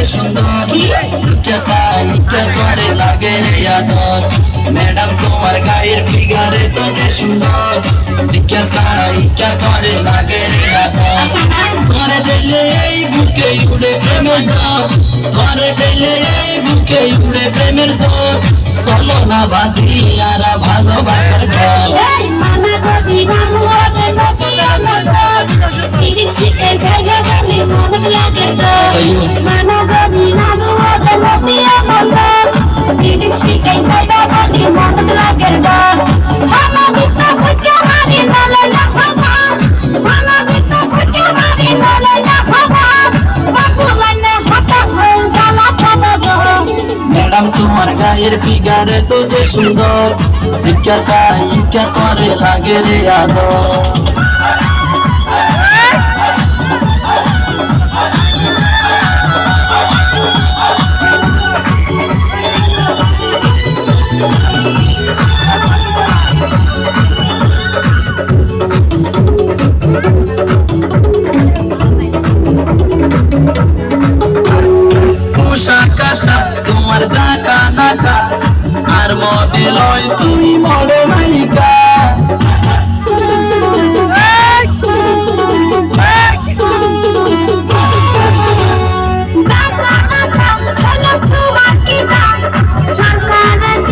সুন্দর করে লাগে রে আদর ম্যাডাম তোমার গায়ের ফিগারে তো যে সুন্দর জিজ্ঞাসা করে লাগে রে আদর ধরে দিলে এই বুকে উড়ে প্রেমের ঝড় ধরে দিলে এই বুকে উড়ে প্রেমের ঝড় চলো না বাঁধি আর ভালোবাসার ঘর ম্যাডাম তোমার গায়ের ফিগারে তো যে সুন্দর জিজ্ঞাসা করে লাগে রে আদর